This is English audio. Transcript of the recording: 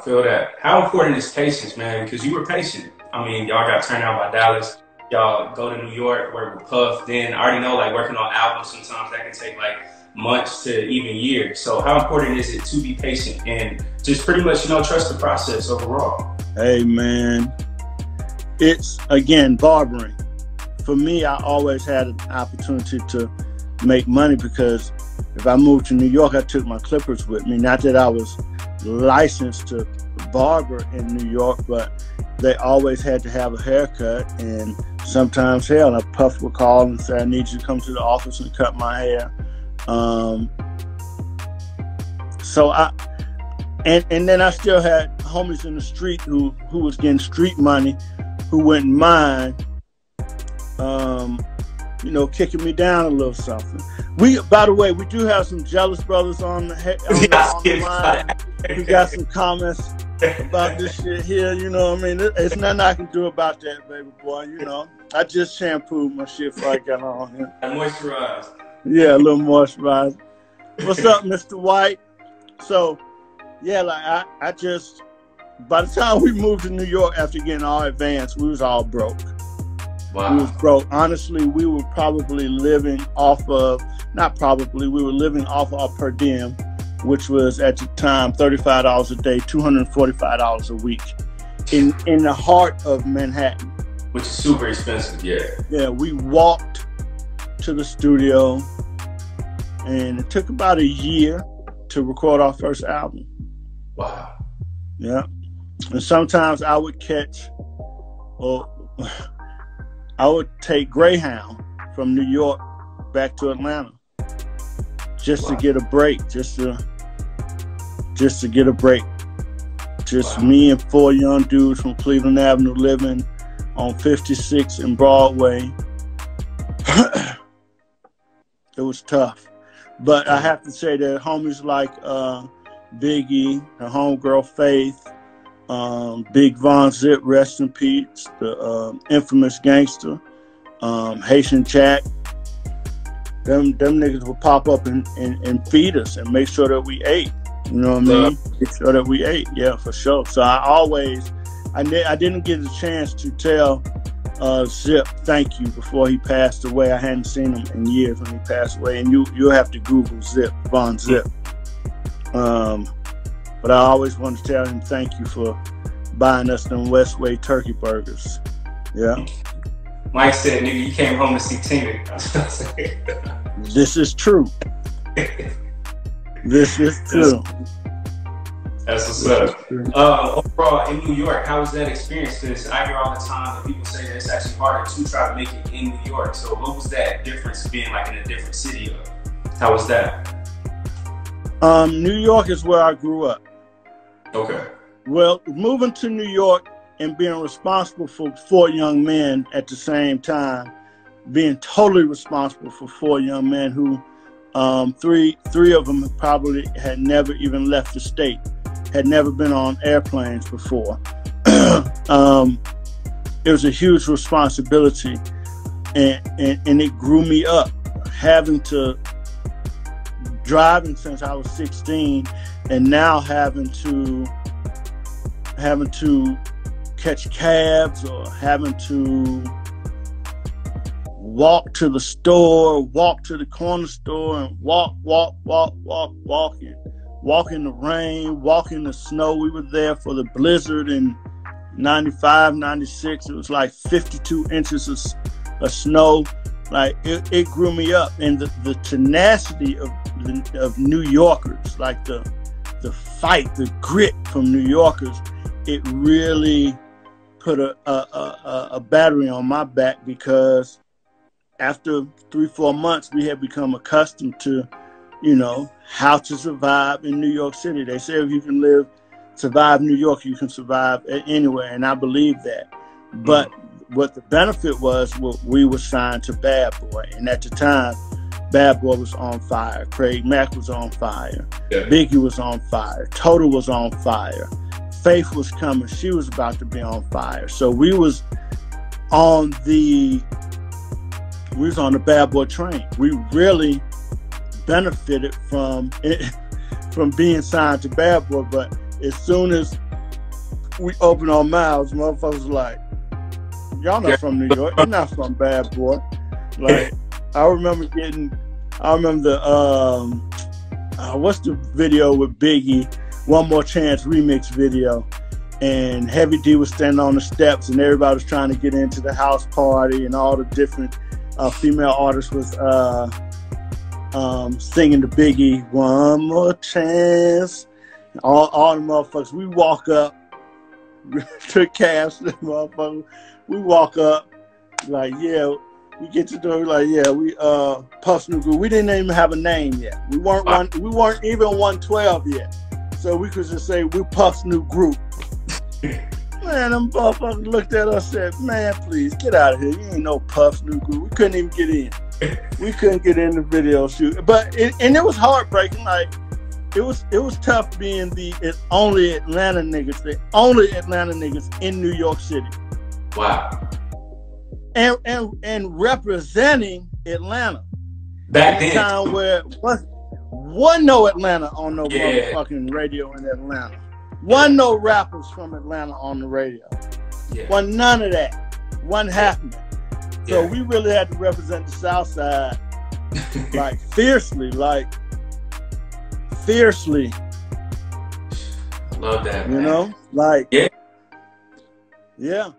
feel that. How important is patience, man? Because you were patient. I mean, y'all got turned out by Dallas. Y'all go to New York, work with Puff. Then I already know, like, working on albums sometimes that can take like months to even years. So how important is it to be patient and just pretty much, trust the process overall? Hey, man, it's, again, barbering. For me, I always had an opportunity to make money because if I moved to New York, I took my clippers with me. Not that I was licensed to barber in New York, but they always had to have a haircut. And sometimes, hell, a Puff would call and say, I need you to come to the office and cut my hair. And then I still had homies in the street who was getting street money, who wouldn't mind, kicking me down a little something. By the way, we do have some jealous brothers on the line. We got some comments about this shit here. You know what I mean? It's nothing I can do about that, baby boy. I just shampooed my shit before I got on here. Moisturized. Yeah, a little moisturized. What's up, Mr. White? So, yeah, like I just, by the time we moved to New York after getting all advanced, we was all broke. Wow. We was broke. Honestly, we were probably living off of, we were living off of our per diem, which was at the time $35 a day, $245 a week in the heart of Manhattan. Which is super expensive, yeah. Yeah, we walked to the studio and it took about a year to record our first album. Wow. Yeah. And sometimes I would I would take Greyhound from New York back to Atlanta just to get a break, just to get a break. Just me and 4 young dudes from Cleveland Avenue living on 56 and Broadway. It was tough. But I have to say that homies like Biggie, her homegirl Faith, Big Von Zip, rest in peace, the infamous gangster, Haitian Jack, them niggas would pop up and feed us and make sure that we ate. You know what I mean? Make sure that we ate, yeah, for sure. So I didn't get a chance to tell Zip thank you before he passed away. I hadn't seen him in years when he passed away, and you'll have to Google Zip, Von Zip. But I always wanted to tell him thank you for buying us them Westway turkey burgers. Yeah. Mike said, nigga, you came home to see Tina. This is true. This is true. That's what's up. Overall, in New York, how was that experience? Because I hear all the time that people say that it's actually harder to try to make it in New York. So what was that difference being like in a different city? How was that? New York is where I grew up. Okay. Well, moving to New York and being responsible for 4 young men at the same time, being totally responsible for 4 young men who, three of them probably had never even left the state, had never been on airplanes before. It was a huge responsibility, and it grew me up, having to driving since I was 16, and now having to catch cabs or having to walk to the store, walk to the corner store, and walk in the rain, walk in the snow. We were there for the blizzard in 95, 96. It was like 52 inches of snow. Like it grew me up, and the tenacity of New Yorkers, like the fight, the grit from New Yorkers, it really put a battery on my back, because after 3-4 months, we had become accustomed to, how to survive in New York City. They say if you can survive New York, you can survive anywhere, and I believe that. But what the benefit was, we were signed to Bad Boy, and at the time, Bad Boy was on fire. Craig Mack was on fire. Yeah. Biggie was on fire. Total was on fire. Faith was coming. She was about to be on fire. So we was on the Bad Boy train. We really benefited from being signed to Bad Boy. But as soon as we open our mouths, motherfuckers like, y'all not from New York. You're not from Bad Boy. Like, I remember the what's the video with Biggie? One More Chance remix video. And Heavy D was standing on the steps, and everybody was trying to get into the house party, and all the different female artists was singing the Biggie, One More Chance. All the motherfuckers, we walk up, took cabs to the motherfucker. We walk up, like, yeah, we get to the door, like, yeah, we Puff's new group. We didn't even have a name yet. We weren't even 112 yet. So we could just say we're Puff's new group. Man, them motherfuckers looked at us and said, man, please get out of here. You ain't no Puff's new group. We couldn't even get in. We couldn't get in the video shoot. But it was heartbreaking. Like, it was tough being the only Atlanta niggas in New York City. Wow. And representing Atlanta. Back then. Time where wasn't no Atlanta on no motherfucking radio in Atlanta. Wasn't no rappers from Atlanta on the radio. Yeah. Wasn't none of that. Wasn't happening. So we really had to represent the South Side like fiercely. Love that, you man. know? Like, yeah. Yeah.